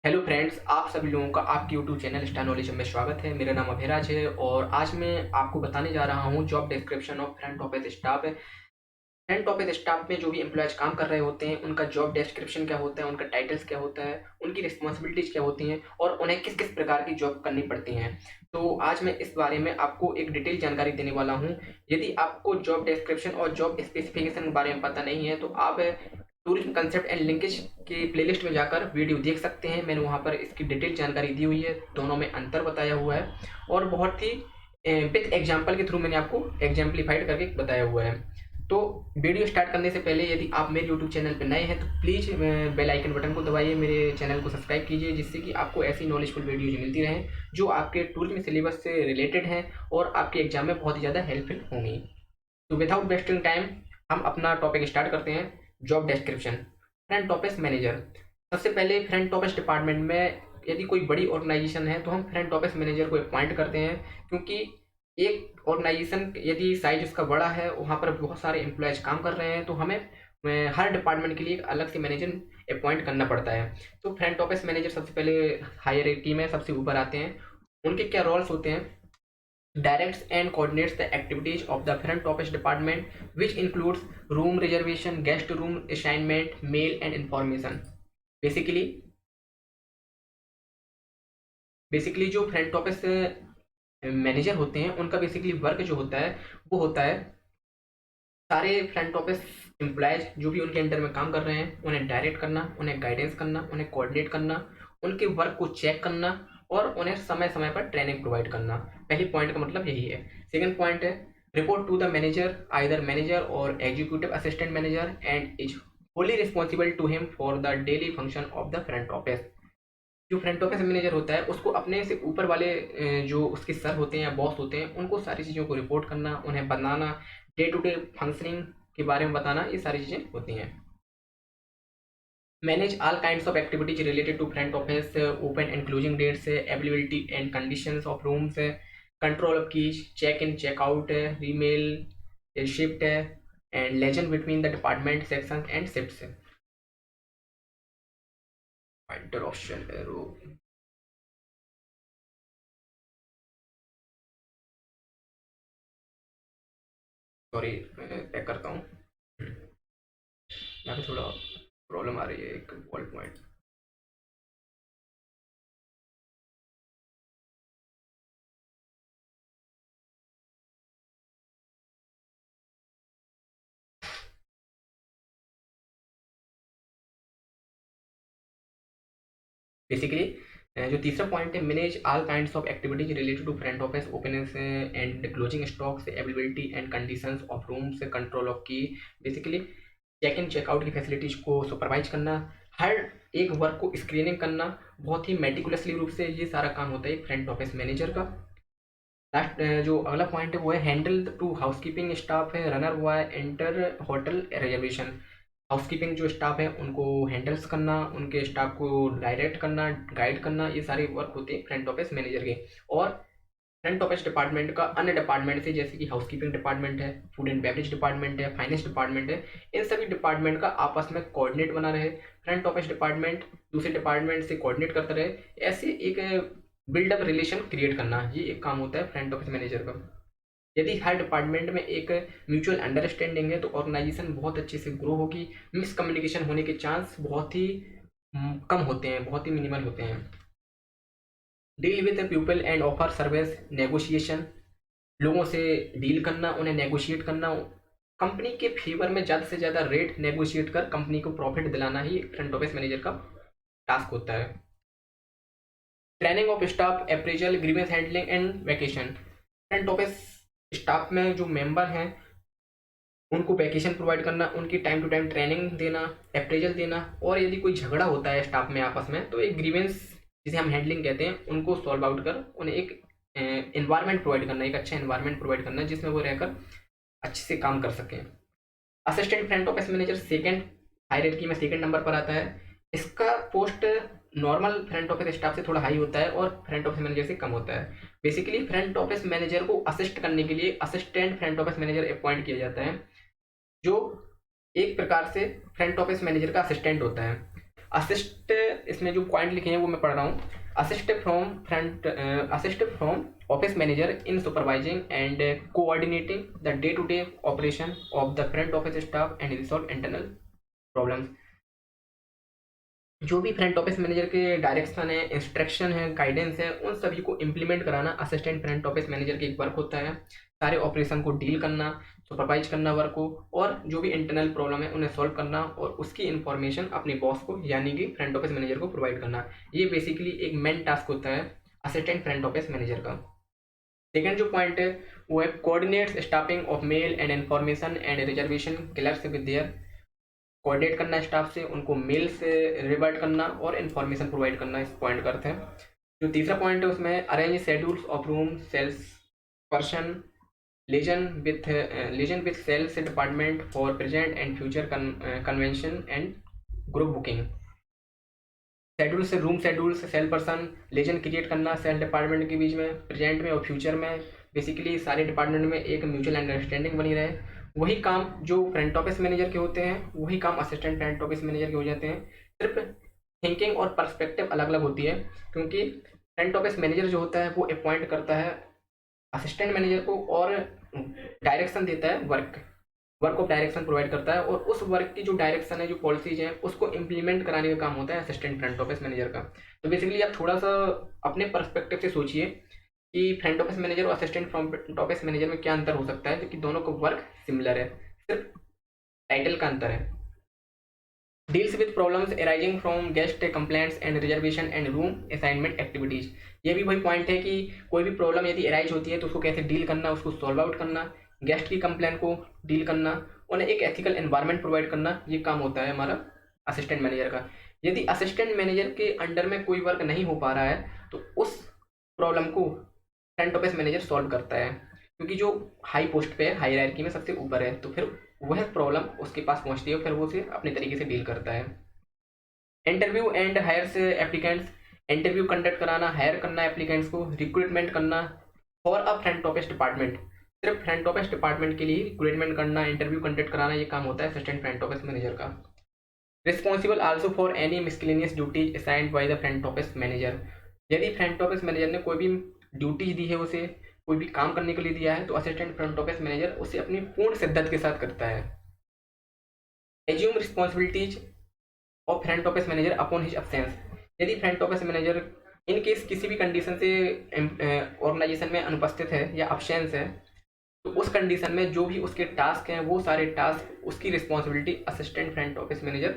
Hello friends, आप सभी लोगों का आपके यूट्यूब चैनल स्टार नॉलेज में स्वागत है। मेरा नाम अभिराज है और आज मैं आपको बताने जा रहा हूँ job description of front office staff. Front office staff में जो भी एम्प्लॉयज काम कर रहे होते हैं उनका जॉब डिस्क्रिप्शन क्या होता है, उनका टाइटल्स क्या होता है, उनकी रिस्पॉन्सिबिलिटीज क्या होती हैं और उन्हें किस किस प्रकार की जॉब करनी पड़ती हैं। तो आज मैं इस बारे में आपको एक डिटेल जानकारी देने वाला हूँ। यदि आपको जॉब डिस्क्रिप्शन और जॉब स्पेसिफिकेशन के बारे में पता नहीं है तो आप टूरिज्म कंसेप्ट एंड लिंकेज के प्लेलिस्ट में जाकर वीडियो देख सकते हैं। मैंने वहाँ पर इसकी डिटेल जानकारी दी हुई है, दोनों में अंतर बताया हुआ है और बहुत ही विद एग्जाम्पल के थ्रू मैंने आपको एग्जाम्पलीफाइड करके बताया हुआ है। तो वीडियो स्टार्ट करने से पहले यदि आप मेरे यूट्यूब चैनल पर नए हैं तो प्लीज़ बेल आइकन बटन को दबाइए, मेरे चैनल को सब्सक्राइब कीजिए, जिससे कि आपको ऐसी नॉलेजफुल वीडियोज मिलती रहें जो आपके टूरिज्म सिलेबस से रिलेटेड हैं और आपके एग्जाम में बहुत ही ज़्यादा हेल्पफुल होंगी। तो विदाउट वेस्टिंग टाइम हम अपना टॉपिक स्टार्ट करते हैं। Job description, front office manager. सबसे पहले फ्रंट ऑफिस डिपार्टमेंट में यदि कोई बड़ी ऑर्गेनाइजेशन है तो हम फ्रंट ऑफिस मैनेजर को अपॉइंट करते हैं, क्योंकि एक ऑर्गेनाइजेशन यदि साइज उसका बड़ा है, वहाँ पर बहुत सारे एम्प्लॉयज काम कर रहे हैं, तो हमें हर डिपार्टमेंट के लिए एक अलग से मैनेजर अपॉइंट करना पड़ता है। तो फ्रंट ऑफिस मैनेजर सबसे पहले हायरार्की में सबसे ऊपर आते हैं। उनके क्या रोल्स होते हैं? directs and coordinates the activities of the front office department, which includes room reservation, guest room assignment, mail and information. basically basically जो फ्रंट ऑफिस मैनेजर होते हैं उनका बेसिकली वर्क जो होता है वो होता है सारे फ्रंट ऑफिस एम्प्लॉयज जो भी उनके अंडर में काम कर रहे हैं उन्हें डायरेक्ट करना, उन्हें गाइडेंस करना, उन्हें कोऑर्डिनेट करना, उनके वर्क को चेक करना और उन्हें समय समय पर ट्रेनिंग प्रोवाइड करना। पहली पॉइंट का मतलब यही है। सेकंड पॉइंट है report to the manager, either manager और executive assistant manager, and is fully responsible to him for the daily function of the front office। जो फ्रंट ऑफिस मैनेजर होता है उसको अपने से ऊपर वाले जो उसके सर होते हैं या बॉस होते हैं उनको सारी चीज़ों को रिपोर्ट करना, उन्हें बताना, डे टू डे फंक्शनिंग के बारे में बताना, ये सारी चीज़ें होती हैं। Manage all kinds of activities related to front office, open and closing dates, availability and conditions of rooms, control of keys, check in check out, remail, shift and liaison between the department sections and shifts. Interruption error, sorry check करता हूँ। यहाँ पे थोड़ा problem आ रही है, एक wall point. Basically जो तीसरा पॉइंट है, manage all kinds of activities related to front office, opening and closing stocks, availability and conditions of rooms, control of key. Basically check in checkout की फैसिलिटीज को supervise करना, हर एक work को screening करना बहुत ही मेटिकुलसली रूप से, ये सारा काम होता है एक फ्रंट ऑफिस मैनेजर का। लास्ट जो अगला पॉइंट है वो है हैंडल टू हाउसकीपिंग स्टाफ है, रनर हुआ है, एंटर होटल रिजर्वेशन। हाउसकीपिंग जो स्टाफ है उनको हैंडल्स करना, उनके स्टाफ को डायरेक्ट करना, गाइड करना, ये सारे वर्क होते हैं फ्रंट ऑफिस मैनेजर के। और फ्रंट ऑफिस डिपार्टमेंट का अन्य डिपार्टमेंट से, जैसे कि हाउसकीपिंग डिपार्टमेंट है, फूड एंड बेवरेज डिपार्टमेंट है, फाइनेंस डिपार्टमेंट है, इन सभी डिपार्टमेंट का आपस में कोऑर्डिनेट बना रहे। फ्रंट ऑफिस डिपार्टमेंट दूसरे डिपार्टमेंट से कोऑर्डिनेट करता रहे, ऐसे एक बिल्डअप रिलेशन क्रिएट करना, ये एक काम होता है फ्रंट ऑफिस मैनेजर का। यदि हर डिपार्टमेंट में एक म्यूचुअल अंडरस्टैंडिंग है तो ऑर्गेनाइजेशन बहुत अच्छे से ग्रो होगी, मिसकम्युनिकेशन होने के चांस बहुत ही कम होते हैं, बहुत ही मिनिमल होते हैं। Deal with the people and offer service, negotiation, लोगों से डील करना, उन्हें नेगोशिएट करना, कंपनी के फेवर में ज़्यादा से ज़्यादा रेट नेगोशिएट कर कंपनी को प्रॉफिट दिलाना ही फ्रंट ऑफिस मैनेजर का टास्क होता है। Training of staff, appraisal, grievance handling and vacation. Front office staff में जो मेंबर हैं उनको वैकेशन प्रोवाइड करना, उनकी टाइम टू टाइम ट्रेनिंग देना, अप्रेजल देना, और यदि कोई झगड़ा होता है स्टाफ में आपस में तो एक ग्रीवेंस जिसे हम हैंडलिंग कहते हैं उनको सॉल्व आउट कर उन्हें एक एनवायरनमेंट प्रोवाइड करना, एक अच्छा एनवायरनमेंट प्रोवाइड करना जिसमें वो रहकर अच्छे से काम कर सकें। Assistant front office manager second hierarchy में सेकंड नंबर पर आता है। इसका post normal front office staff से थोड़ा हाई होता है और फ्रंट ऑफिस मैनेजर से कम होता है। बेसिकली फ्रंट ऑफिस मैनेजर को असिस्ट करने के लिए assistant front office manager appoint किया जाता है, जो एक प्रकार से फ्रंट ऑफिस मैनेजर का असिस्टेंट होता है। असिस्ट, इसमें जो पॉइंट लिखे हैं वो मैं पढ़ रहा हूँ। Assist from office manager in supervising and coordinating the day to day operation of the front office staff and resolve internal problems. जो भी फ्रंट ऑफिस मैनेजर के डायरेक्शन है, इंस्ट्रक्शन है, गाइडेंस है, उन सभी को इम्प्लीमेंट कराना असिस्टेंट फ्रंट ऑफिस मैनेजर की एक वर्क होता है। सारे ऑपरेशन को डील करना, सुपरवाइज करना वर्क को, और जो भी इंटरनल प्रॉब्लम है उन्हें सॉल्व करना और उसकी इन्फॉर्मेशन अपने बॉस को यानी कि फ्रंट ऑफिस मैनेजर को प्रोवाइड करना। ये बेसिकली एक मेन टास्क होता है असिस्टेंट फ्रंट ऑफिस मैनेजर का। सेकेंड जो पॉइंट है वो है coordinates staffing of male and information and reservation clerks with their. Coordinate करना स्टाफ से, उनको मेल से रिवर्ट करना और इन्फॉर्मेशन प्रोवाइड करना, इस पॉइंट करते हैं। जो तीसरा पॉइंट है उसमें arrange schedules of room sales person liaison with sales department for present and future convention and group booking. Schedule से, रूम शेड्यूल से सेल पर्सन लेजन क्रिएट करना सेल डिपार्टमेंट के बीच में, प्रेजेंट में और फ्यूचर में, बेसिकली सारे डिपार्टमेंट में एक म्यूचुअल अंडरस्टैंडिंग बनी रहे। वही काम जो फ्रंट ऑफिस मैनेजर के होते हैं वही काम असिस्टेंट फ्रंट ऑफिस मैनेजर के हो जाते हैं। सिर्फ थिंकिंग और पर्सपेक्टिव अलग अलग होती है, क्योंकि फ्रंट ऑफिस मैनेजर जो होता है वो अपॉइंट करता है असिस्टेंट मैनेजर को और डायरेक्शन देता है, वर्क ऑफ डायरेक्शन प्रोवाइड करता है, और उस वर्क की जो डायरेक्शन है, जो पॉलिसीज हैं, उसको इम्प्लीमेंट कराने का काम होता है असिस्टेंट फ्रंट ऑफिस मैनेजर का। तो बेसिकली आप थोड़ा सा अपने पर्सपेक्टिव से सोचिए कि फ्रंट ऑफिस मैनेजर और असिस्टेंट फ्रंट ऑफिस मैनेजर में क्या अंतर हो सकता है, क्योंकि दोनों का वर्क सिमिलर है, सिर्फ टाइटल का अंतर है। Deals with problems arising from guest complaints and reservation and room assignment activities. ये भी वही पॉइंट है कि कोई भी प्रॉब्लम यदि अराइज होती है तो उसको कैसे डील करना, उसको सॉल्व आउट करना, गेस्ट की कंप्लेंट को डील करना, उन्हें एक एथिकल एनवायरनमेंट प्रोवाइड करना, ये काम होता है हमारा असिस्टेंट मैनेजर का। यदि असिस्टेंट मैनेजर के अंडर में कोई वर्क नहीं हो पा रहा है तो उस प्रॉब्लम को फ्रंट ऑफिस मैनेजर सॉल्व करता है, क्योंकि जो हाई पोस्ट पे है, हायरार्की में सबसे ऊपर है, तो फिर वह प्रॉब्लम उसके पास पहुंचती है, फिर वो उसे अपने तरीके से डील करता है। इंटरव्यू एंड हायर से एप्लीकेंट्स, इंटरव्यू कंडक्ट कराना, हायर करना एप्लीकेंट्स को, रिक्रूटमेंट करना for a front office department, सिर्फ फ्रंट ऑफिस डिपार्टमेंट के लिए रिक्रूटमेंट करना, इंटरव्यू कंडक्ट कराना, ये काम होता है असिस्टेंट फ्रंट ऑफिस मैनेजर का। Responsible also for any miscellaneous duties assigned by the front office manager. यदि फ्रंट ऑफिस मैनेजर ने कोई भी ड्यूटीज दी है, उसे कोई भी काम करने के लिए दिया है, तो असिस्टेंट फ्रंट ऑफिस मैनेजर उसे अपनी पूर्ण शिद्दत के साथ करता है। Assume responsibilities of front office manager upon his absence. यदि front office manager in case किसी भी कंडीशन से ऑर्गेनाइजेशन में अनुपस्थित है या अब्सेंस है, तो उस कंडीशन में जो भी उसके टास्क हैं वो सारे टास्क, उसकी responsibility assistant front office manager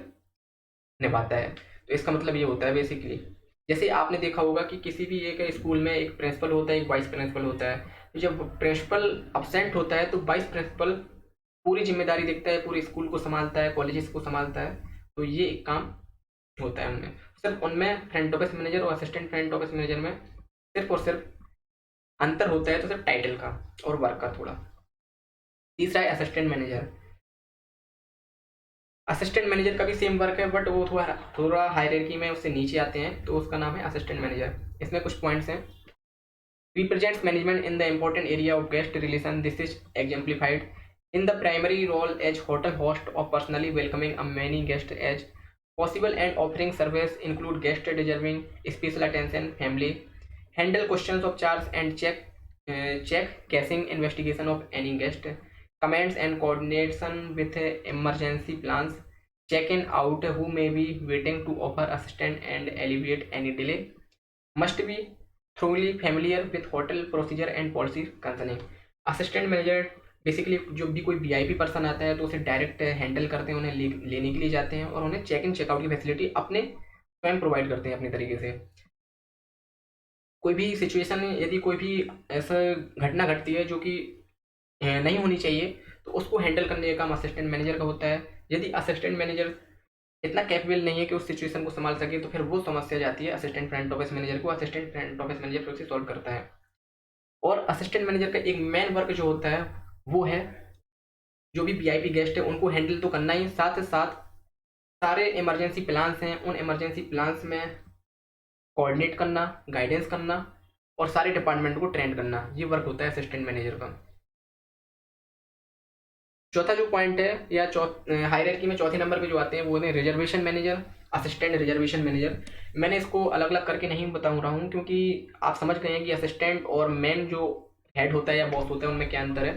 निभाता है। तो इसका मतलब ये होता है बेसिकली, जैसे आपने देखा होगा कि किसी भी एक स्कूल में एक प्रिंसिपल होता है, एक वाइस प्रिंसिपल होता है। तो जब प्रिंसिपल अब्सेंट होता है तो वाइस प्रिंसिपल पूरी जिम्मेदारी देखता है, पूरे स्कूल को संभालता है, कॉलेजेस को संभालता है। तो ये एक काम होता है उनमें। सिर्फ उनमें फ्रंट ऑफिस मैनेजर और असिस्टेंट फ्रंट ऑफिस मैनेजर में सिर्फ और सिर्फ अंतर होता है तो सिर्फ टाइटल का और वर्क का थोड़ा। तीसरा है असिस्टेंट मैनेजर। असिस्टेंट मैनेजर का भी सेम वर्क है, बट वो थोड़ा हायरार्की में उससे नीचे आते हैं, तो उसका नाम है असिस्टेंट मैनेजर। इसमें कुछ पॉइंट्स हैं। represents management in the important area of guest relation. This is exemplified in the primary role as hotel host of personally welcoming a many guests as possible and offering service include guest deserving special attention, family, handle questions of charge and check casing investigation of any guest, comments and coordination with emergency plans, check in out who may be waiting to offer assistance and alleviate any delay, must be thoroughly familiar with hotel procedure and policy concerning। Assistant manager basically जो भी कोई VIP person आता है तो उसे direct handle करते हैं, उन्हें लेने के लिए जाते हैं और उन्हें चेक इन चेकआउट की फैसिलिटी अपने स्वयं प्रोवाइड करते हैं अपने तरीके से। कोई भी सिचुएशन, यदि कोई भी ऐसा घटना घटती है जो कि नहीं होनी चाहिए, तो उसको हैंडल करने का काम असिस्टेंट मैनेजर का होता है। यदि असिस्टेंट मैनेजर इतना कैपेबल नहीं है कि उस सिचुएशन को संभाल सके, तो फिर वो समस्या जाती है असिस्टेंट फ्रंट ऑफिस मैनेजर को, असिस्टेंट फ्रंट ऑफिस मैनेजर फिर उसे सॉल्व करता है। और असिस्टेंट मैनेजर का एक मेन वर्क जो होता है वो है जो भी वीआईपी गेस्ट है उनको हैंडल तो करना ही, साथ साथ सारे इमरजेंसी प्लान्स हैं, उन इमरजेंसी प्लान्स में कोऑर्डिनेट करना, गाइडेंस करना और सारे डिपार्टमेंट को ट्रेन करना, ये वर्क होता है असिस्टेंट मैनेजर का। चौथा जो पॉइंट है या हायरार्की में चौथे नंबर पे जो आते हैं वो है reservation manager. Assistant reservation manager. मैंने इसको अलग अलग करके नहीं बता रहा हूँ, क्योंकि आप समझ गए हैं कि असिस्टेंट और मेन जो हेड होता है या बॉस होता है उनमें क्या अंतर है।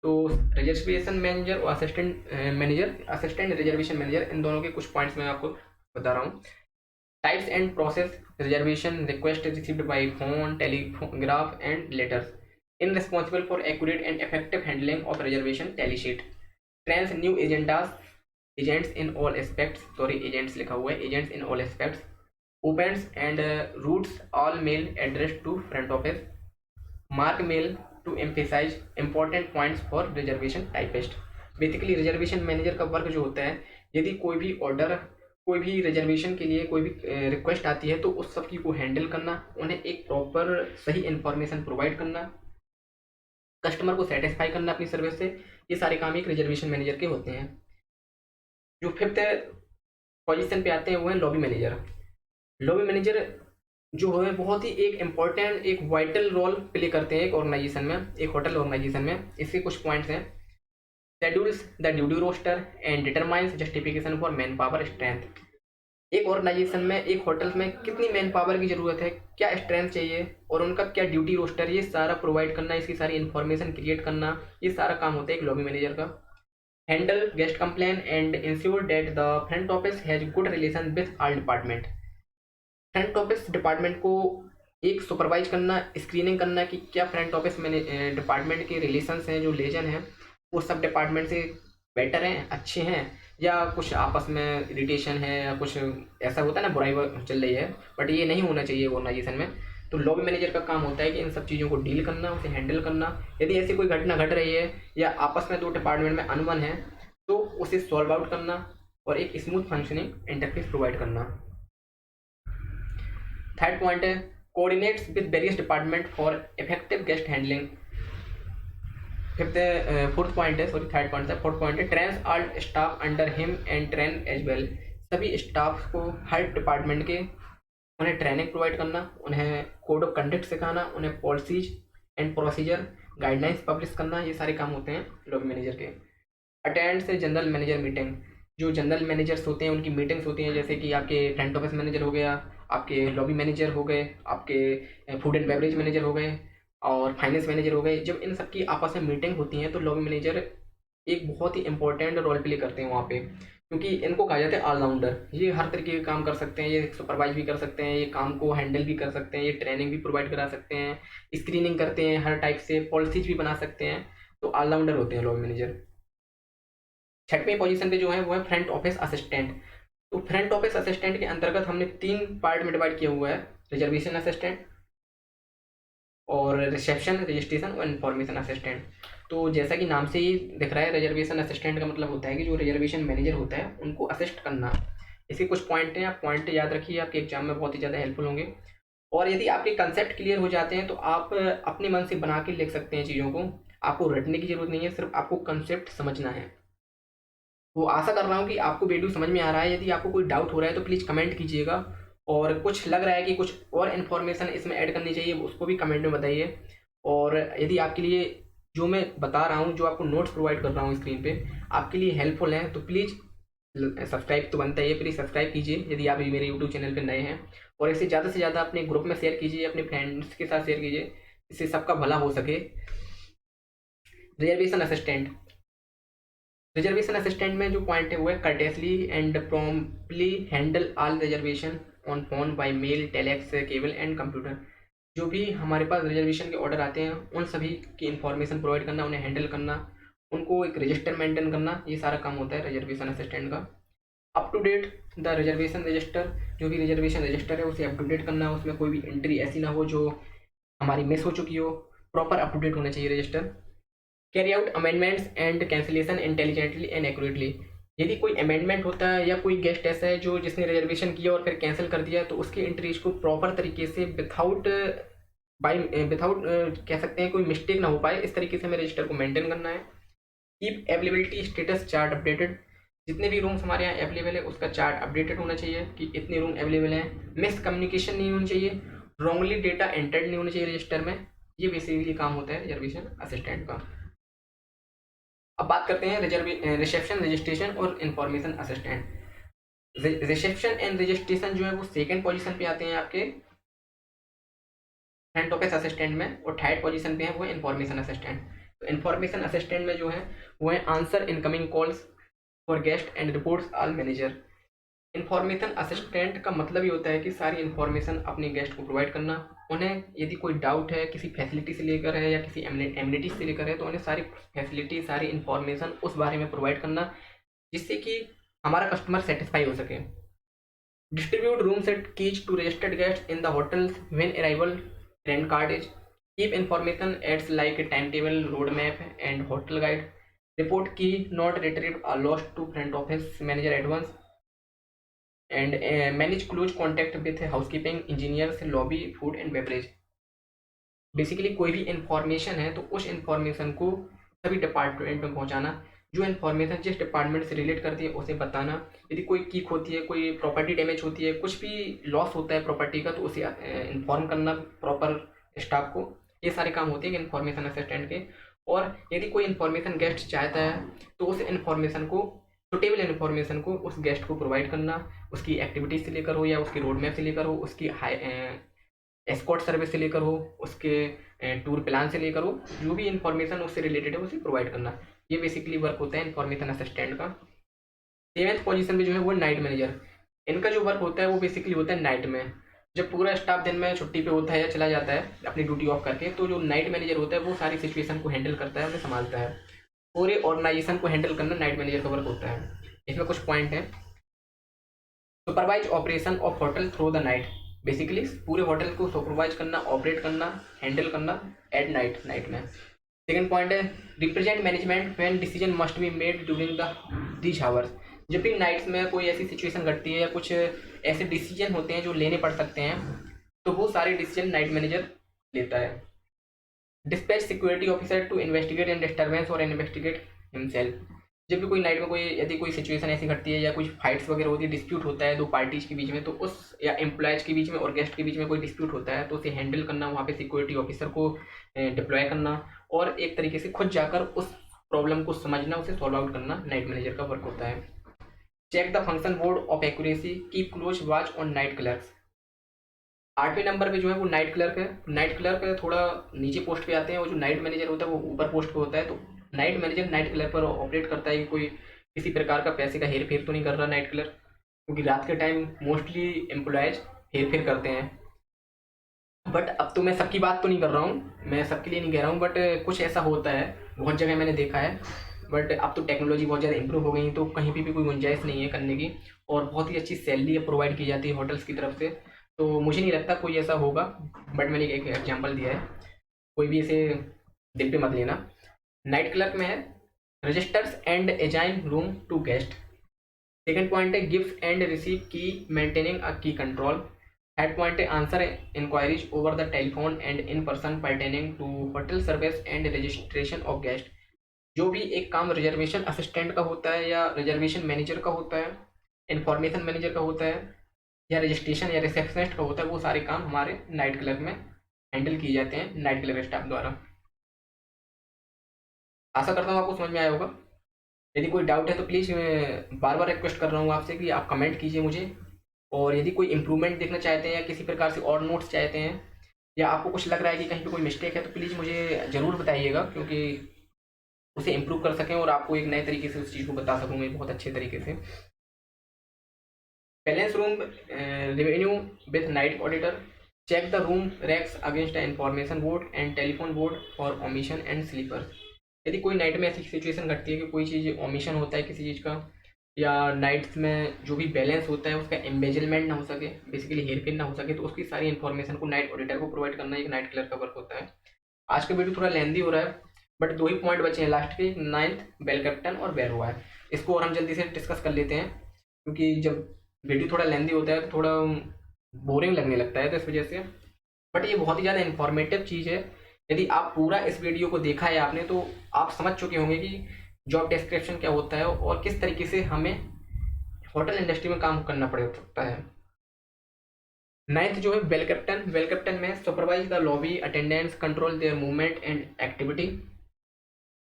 तो रिजर्वेशन मैनेजर और असिस्टेंट रिजर्वेशन मैनेजर, इन दोनों के कुछ पॉइंट्स मैं आपको बता रहा हूँ। Types and process reservation request received by phone, telegraph and letters, in responsible for accurate and effective handling of reservation tally sheet, trains new agents in all aspects, sorry agents लिखा हुआ है, agents in all aspects, opens and routes all mail addressed to front office, mark mail to emphasize important points for reservation typist। Basically reservation manager का work जो होता है, यदि कोई भी ऑर्डर, कोई भी रिजर्वेशन के लिए कोई भी रिक्वेस्ट आती है तो उस सब की को हैंडल करना, उन्हें एक प्रॉपर सही इंफॉर्मेशन प्रोवाइड करना, कस्टमर को सेटिस्फाई करना अपनी सर्विस से, ये सारे काम एक रिजर्वेशन मैनेजर के होते हैं। जो फिफ्थ पोजीशन पे आते हैं वो है लॉबी मैनेजर। लॉबी मैनेजर जो है बहुत ही एक इम्पॉर्टेंट, एक वाइटल रोल प्ले करते हैं एक ऑर्गेनाइजेशन में, एक होटल ऑर्गेनाइजेशन में। इसके कुछ पॉइंट्स हैं। Schedules the duty roster and determines justification for man power strength. एक ऑर्गेनाइजेशन में, एक होटल में कितनी मैन पावर की जरूरत है, क्या स्ट्रेंथ चाहिए और उनका क्या ड्यूटी रोस्टर, ये सारा प्रोवाइड करना, इसकी सारी इन्फॉर्मेशन क्रिएट करना, ये सारा काम होता है एक लॉबी मैनेजर का। Handle guest complain and ensure that the front office has good relation with all department. Front office department को एक सुपरवाइज करना, स्क्रीनिंग करना कि क्या फ्रंट ऑफिस में डिपार्टमेंट के रिलेशंस हैं, जो लेजन हैं वो सब डिपार्टमेंट से बेटर हैं, अच्छे हैं, या कुछ आपस में इरिटेशन है या कुछ ऐसा होता है ना, बुराई चल रही है, बट ये नहीं होना चाहिए ऑर्गेनाइजेशन में। तो लॉबी मैनेजर का काम होता है कि इन सब चीज़ों को डील करना, उसे हैंडल करना। यदि ऐसी कोई घटना घट रही है या आपस में दो डिपार्टमेंट में अनबन है तो उसे सॉल्व आउट करना और एक स्मूथ फंक्शनिंग इंटरफेस प्रोवाइड करना। थर्ड पॉइंट है coordinates with various department for effective guest handling. Fourth point है, सॉरी थर्ड पॉइंट है, फोर्थ पॉइंट है trains all staff under him and train as well. सभी staff को हर department के उन्हें ट्रेनिंग प्रोवाइड करना, उन्हें कोड ऑफ कंडक्ट सिखाना, उन्हें policies and procedure guidelines publish करना, ये सारे काम होते हैं लॉबी मैनेजर के। अटेंड से जनरल मैनेजर मीटिंग। जो जनरल मैनेजर्स होते हैं उनकी मीटिंग्स होती हैं, जैसे कि आपके फ्रंट ऑफिस मैनेजर हो गया, आपके लॉबी मैनेजर हो गए, आपके फूड एंड बेवरेज मैनेजर हो गए और फाइनेंस मैनेजर हो गए। जब इन सब की आपस में मीटिंग होती हैं तो लॉबी मैनेजर एक बहुत ही इंपॉर्टेंट रोल प्ले करते हैं वहाँ पे, क्योंकि इनको कहा जाता है ऑलराउंडर। ये हर तरीके के काम कर सकते हैं, ये सुपरवाइज भी कर सकते हैं, ये काम को हैंडल भी कर सकते हैं, ये ट्रेनिंग भी प्रोवाइड करा सकते हैं, स्क्रीनिंग करते हैं, हर टाइप से पॉलिसीज भी बना सकते हैं। तो ऑलराउंडर होते हैं लॉबी मैनेजर। छठवीं पोजीशन पे जो है वो है फ्रंट ऑफिस असिस्टेंट। तो फ्रंट ऑफिस असिस्टेंट के अंतर्गत हमने 3 पार्ट में डिवाइड किया हुआ है, रिजर्वेशन असिस्टेंट और रिसेप्शन, रजिस्ट्रेशन और इन्फॉर्मेशन असिस्टेंट। तो जैसा कि नाम से ही दिख रहा है, रिजर्वेशन असिस्टेंट का मतलब होता है कि जो रिजर्वेशन मैनेजर होता है उनको असिस्ट करना। इसके कुछ पॉइंट हैं, आप पॉइंट याद रखिए, आपके एग्जाम में बहुत ही ज़्यादा हेल्पफुल होंगे। और यदि आपके कंसेप्ट क्लियर हो जाते हैं तो आप अपने मन से बना के लिख सकते हैं चीज़ों को, आपको रटने की जरूरत नहीं है, सिर्फ आपको कंसेप्ट समझना है। वो आशा कर रहा हूँ कि आपको वीडियो समझ में आ रहा है। यदि आपको कोई डाउट हो रहा है तो प्लीज़ कमेंट कीजिएगा, और कुछ लग रहा है कि कुछ और इन्फॉर्मेशन इसमें ऐड करनी चाहिए उसको भी कमेंट में बताइए। और यदि आपके लिए जो मैं बता रहा हूँ, जो आपको नोट्स प्रोवाइड कर रहा हूँ स्क्रीन पे, आपके लिए हेल्पफुल है तो प्लीज़ सब्सक्राइब तो बनता ही है, प्लीज़ सब्सक्राइब कीजिए यदि आप मेरे यूट्यूब चैनल पर नए हैं। और इसे ज़्यादा से ज़्यादा अपने ग्रुप में शेयर कीजिए, अपने फ्रेंड्स के साथ शेयर कीजिए, इससे सबका भला हो सके। Reservation assistant. रिजर्वेशन असिस्टेंट में जो पॉइंट है वो है courteously and promptly handle all reservation on phone by mail, telex, cable and computer. जो भी हमारे पास रिजर्वेशन के ऑर्डर आते हैं उन सभी की इन्फॉर्मेशन प्रोवाइड करना, उन्हें हैंडल करना, उनको एक रजिस्टर मेंटेन करना, ये सारा काम होता है रिजर्वेशन असिस्टेंट का। Up to date the reservation register. जो भी रिजर्वेशन रजिस्टर है उसे अप टू डेट करना, उसमें कोई भी एंट्री ऐसी ना हो जो हमारी मिस हो चुकी हो, प्रॉपर अप टू डेट होना चाहिए register. Carry out amendments and cancellation intelligently and accurately. यदि कोई अमेंडमेंट होता है या कोई गेस्ट ऐसा है जो जिसने रिजर्वेशन किया और फिर कैंसिल कर दिया, तो उसके एंट्रीज को प्रॉपर तरीके से विथाउट कह सकते हैं कोई मिस्टेक ना हो पाए, इस तरीके से हमें रजिस्टर को मेंटेन करना है। Keep availability status chart updated. जितने भी रूम्स हमारे यहाँ अवेलेबल है उसका चार्ट अपडेटेड होना चाहिए कि इतने रूम अवेलेबल हैं। मिस कम्युनिकेशन नहीं होनी चाहिए, रॉन्गली डेटा एंटर्ड नहीं होना चाहिए रजिस्टर में। ये बेसिकली काम होता है रिजर्वेशन असिस्टेंट का। अब बात करते हैं रिसेप्शन, रजिस्ट्रेशन और information assistant. Reception and registration जो है वो सेकंड पोजीशन पे आते हैं आपके फ्रंट ऑफिस असिस्टेंट में, और थर्ड पोजीशन पे है वो इन्फॉर्मेशन असिस्टेंट। तो इन्फॉर्मेशन असिस्टेंट में जो है वो है answer incoming calls for guest and reports all manager. Information assistant का मतलब ये होता है कि सारी इन्फॉर्मेशन अपने गेस्ट को प्रोवाइड करना। उन्हें यदि कोई डाउट है किसी फैसिलिटी से लेकर है या किसी एमिनिटीज से लेकर है, तो उन्हें सारी फैसिलिटी सारी इन्फॉर्मेशन उस बारे में प्रोवाइड करना, जिससे कि हमारा कस्टमर सेटिस्फाई हो सके। Distribute room set keys to registered guests in the hotels when arrival rent card is. Keep information ads like a timetable, roadmap, and hotel guide. Report key not retrieved or lost to front office manager at once. And manage close contact with housekeeping, engineers, lobby, food and beverage. Basically कोई भी information है तो उस information को सभी department में पहुंचाना, जो इन्फॉर्मेशन जिस डिपार्टमेंट से रिलेट करती है उसे बताना। यदि कोई कीक होती है, कोई प्रॉपर्टी डैमेज होती है, कुछ भी लॉस होता है प्रॉपर्टी का, तो उसे इन्फॉर्म करना प्रॉपर स्टाफ को। ये सारे काम होते हैं इन्फॉर्मेशन असिस्टेंट के। और यदि कोई इन्फॉर्मेशन गेस्ट चाहता है तो उस इन्फॉर्मेशन को, सुटेबल इन्फॉर्मेशन को उस गेस्ट को प्रोवाइड करना, उसकी एक्टिविटीज से लेकर हो या उसकी रोड मैप से लेकर हो, उसकी एस्कॉर्ट सर्विस से लेकर हो, उसके टूर प्लान से लेकर हो, जो भी इन्फॉर्मेशन उससे रिलेटेड है उसे प्रोवाइड करना। ये बेसिकली वर्क होता है इन्फॉर्मेशन असिस्टेंट का। सेवेंथ पोजीशन पे जो है वो नाइट मैनेजर। इनका जो वर्क होता है वो बेसिकली होता है नाइट में, जब पूरा स्टाफ दिन में छुट्टी पे होता है या चला जाता है अपनी ड्यूटी ऑफ करके, तो जो नाइट मैनेजर होता है वो सारी सिचुएशन को हैंडल करता है, उन्हें संभालता है। पूरे ऑर्गेनाइजेशन को हैंडल करना नाइट मैनेजर का वर्क होता है। इसमें कुछ पॉइंट है। Supervise operation of hotel through the night. Basically पूरे होटल को सुपरवाइज करना, ऑपरेट करना, हैंडल करना एट नाइट में। सेकंड पॉइंट है represent management when decision must be made during these hours. जब भी नाइट्स में कोई ऐसी सिचुएशन घटती है या कुछ ऐसे डिसीजन होते हैं जो लेने पड़ सकते हैं, तो वो सारे डिसीजन नाइट मैनेजर लेता है। Dispatch security officer to investigate and disturbance और इन्वेस्टिगेट हिमसेल्फ। जब भी कोई नाइट में कोई यदि कोई सिचुएशन ऐसी घटती है या कुछ फाइट्स वगैरह होती है, डिस्प्यूट होता है दो पार्टीज के बीच में, तो उस या एम्प्लॉयज के बीच में और गेस्ट के बीच में कोई डिस्प्यूट होता है, तो उसे हैंडल करना, वहाँ पे सिक्योरिटी ऑफिसर को डिप्लॉय करना और एक तरीके से खुद जाकर उस प्रॉब्लम को समझना, उसे सॉल्व आउट करना नाइट मैनेजर का वर्क होता है। Check the function board of accuracy, keep close watch on night clerks. 8वें नंबर पे जो है वो नाइट क्लर्क है। नाइट क्लर्क थोड़ा नीचे पोस्ट पे आते हैं, और जो नाइट मैनेजर होता है वो ऊपर पोस्ट पे होता है। तो नाइट मैनेजर नाइट क्लर्क पर ऑपरेट करता है कि कोई किसी प्रकार का पैसे का हेर फेर तो नहीं कर रहा नाइट क्लर्क, क्योंकि रात के टाइम मोस्टली एम्प्लॉयज हेर फेर करते हैं। बट अब तो मैं सबकी बात तो नहीं कर रहा हूँ, मैं सबके लिए नहीं कह रहा हूँ, बट कुछ ऐसा होता है, बहुत जगह मैंने देखा है। बट अब तो टेक्नोलॉजी बहुत ज़्यादा इंप्रूव हो गई, तो कहीं भी कोई गुंजाइश नहीं है करने की, और बहुत ही अच्छी सैलरी प्रोवाइड की जाती है होटल्स की तरफ से। तो मुझे नहीं लगता कोई ऐसा होगा, बट मैंने एक एग्जाम्पल दिया है, कोई भी इसे दिल पे मत लेना। नाइट क्लर्क में है registers and assign room to guest. Second point है gift and receive key maintaining a key control. Third point है answer enquiries over the telephone and in person pertaining to hotel service and registration of guest. जो भी एक काम reservation assistant का होता है या रिजर्वेशन मैनेजर का होता है, इंफॉर्मेशन मैनेजर का होता है, या रजिस्ट्रेशन या रिसेप्शनिस्ट का होता है, वो सारे काम हमारे नाइट क्लर्क में हैंडल किए जाते हैं नाइट क्लर्क स्टाफ द्वारा। आशा करता हूँ आपको समझ में आया होगा। यदि कोई डाउट है तो प्लीज़ मैं बार बार रिक्वेस्ट कर रहा हूँ आपसे कि आप कमेंट कीजिए मुझे, और यदि कोई इम्प्रूवमेंट देखना चाहते हैं या किसी प्रकार से और नोट्स चाहते हैं, या आपको कुछ लग रहा है कि कहीं पे कोई मिस्टेक है, तो प्लीज़ मुझे ज़रूर बताइएगा, क्योंकि उसे इम्प्रूव कर सकें और आपको एक नए तरीके से उस चीज़ को बता सकूँ मैं बहुत अच्छे तरीके से। Balance room revenue with night auditor. Check the room racks against information board and telephone board for omission and sleepers. यदि कोई नाइट में ऐसी सिचुएशन घटती है कि कोई चीज़ ओमिशन होता है किसी चीज़ का, या नाइट्स में जो भी बैलेंस होता है उसका एम्बेजलमेंट ना हो सके, बेसिकली हेरफेर ना हो सके, तो उसकी सारी इन्फॉर्मेशन को नाइट ऑडिटर को प्रोवाइड करना एक नाइट क्लर्क का वर्क होता है। आज का वीडियो थोड़ा लेंदी हो रहा है, बट 2 ही पॉइंट बचे हैं लास्ट के, 9th बेल कैप्टन और बैरोआ है। इसको और हम जल्दी से डिस्कस कर लेते हैं, क्योंकि जब वीडियो थोड़ा लेंदी होता है तो थोड़ा बोरिंग लगने लगता है, तो इस वजह से। बट ये बहुत ही ज़्यादा इन्फॉर्मेटिव चीज़ है। यदि आप पूरा इस वीडियो को देखा है आपने, तो आप समझ चुके होंगे कि जॉब डिस्क्रिप्शन क्या होता है और किस तरीके से हमें होटल इंडस्ट्री में काम करना पड़ सकता है। 9th जो है वेल कैप्टन। वेल कैप्टन में supervise the lobby attendance, control their movement and activity.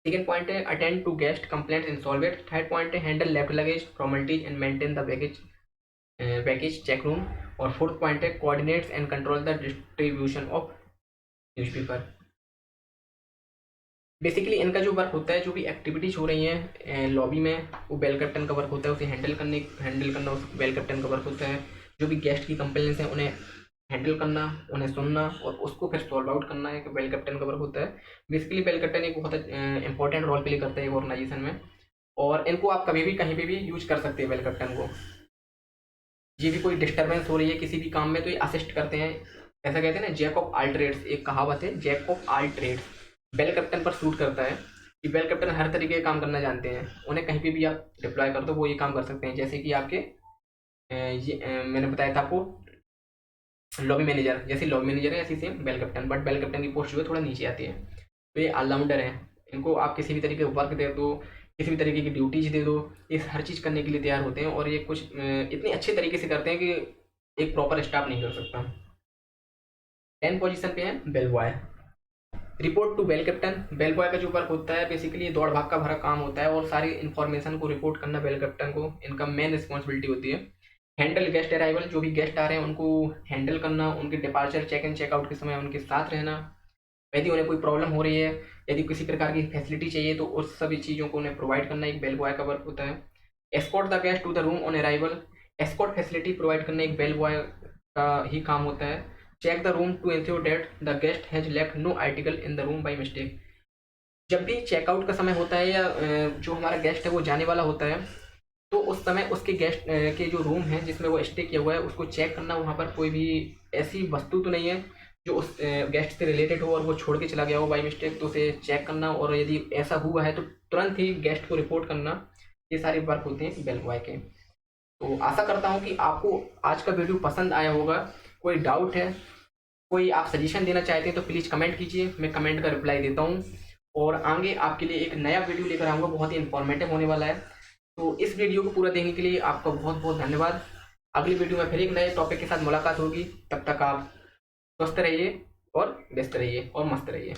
Second point है attend to guest complaint in solve it. Third point है handle left luggage formalities and maintain the baggage package check room. और fourth point है coordinates and control the distribution of newspaper. Basically इनका जो work होता है, जो भी activities हो रही हैं लॉबी में, वो बेल कैप्टन का वर्क होता है, उसे हैंडल करना उस बेल कैप्टन का वर्क होता है। जो भी गेस्ट की कंप्लेंट्स हैं उन्हें हैंडल करना, उन्हें सुनना और उसको फिर सॉल्व आउट करना है, बेल कैप्टन का वर्क होता है। बेसिकली बेल कैप्टन एक बहुत इंपॉर्टेंट रोल प्ले करता है एक ऑर्गेनाइजेशन में, और इनको आप कभी भी कहीं पे भी यूज कर सकते हैं बेल कैप्टन को। ये भी कोई डिस्टर्बेंस हो रही है किसी भी काम में तो ये असिस्ट करते हैं। ऐसा कहते हैं ना, जैक ऑफ ऑल ट्रेड्स, एक कहावत है, jack of all trades bell captain पर सूट करता है कि बेल कैप्टन हर तरीके के काम करना जानते हैं। उन्हें कहीं पे भी आप डिप्लॉय कर दो वो ये काम कर सकते हैं। जैसे कि आपके मैंने बताया था आपको लॉबी मैनेजर, जैसे लॉबी मैनेजर है ऐसी same bell captain, but bell captain की पोस्ट जो है थोड़ा नीचे आती है। तो ये ऑलराउंडर है, इनको आप किसी भी तरीके का वर्क दे दो, किसी भी तरीके की ड्यूटीज दे दो, ये हर चीज़ करने के लिए तैयार होते हैं। और ये कुछ इतने अच्छे तरीके से करते हैं कि एक प्रॉपर स्टाफ नहीं कर सकता। 10 पोजीशन पे है bell boy. Report to bell captain. Bell boy का जो वर्क होता है बेसिकली दौड़ भाग का भरा काम होता है और सारी इन्फॉर्मेशन को रिपोर्ट करना बेल कैप्टन को इनका मेन रिस्पॉन्सिबिलिटी होती है। हैंडल गेस्ट अराइवल, जो भी गेस्ट आ रहे हैं उनको हैंडल करना, उनके डिपार्चर चेक इन चेकआउट के समय उनके साथ रहना। यदि उन्हें कोई प्रॉब्लम हो रही है, यदि किसी प्रकार की फैसिलिटी चाहिए तो उस सभी चीज़ों को उन्हें प्रोवाइड करना एक बेल बॉय का वर्क होता है। Escort the guest to the room on arrival. Escort facility provide करना एक बेल बॉय का ही काम होता है। Check the room to ensure that the guest has left no article in the room by mistake. जब भी चेकआउट का समय होता है या जो हमारा गेस्ट है वो जाने वाला होता है, तो उस समय उसके गेस्ट के जो रूम है जिसमें वो स्टे किया हुआ है उसको चेक करना, वहाँ पर कोई भी ऐसी वस्तु तो नहीं है जो उस गेस्ट से रिलेटेड हो और वो छोड़ के चला गया हो बाई मिस्टेक, तो उसे चेक करना, और यदि ऐसा हुआ है तो तुरंत ही गेस्ट को रिपोर्ट करना। ये सारे वर्क होते हैं बेल बॉय के। तो आशा करता हूँ कि आपको आज का वीडियो पसंद आया होगा। कोई डाउट है, कोई आप सजेशन देना चाहते हैं तो प्लीज़ कमेंट कीजिए, मैं कमेंट का रिप्लाई देता हूँ। और आगे आपके लिए एक नया वीडियो लेकर आऊँगा, बहुत ही इन्फॉर्मेटिव होने वाला है। तो इस वीडियो को पूरा देखने के लिए आपका बहुत बहुत धन्यवाद। अगली वीडियो में फिर एक नए टॉपिक के साथ मुलाकात होगी, तब तक आप स्वस्थ रहिए और व्यस्त रहिए और मस्त रहिए।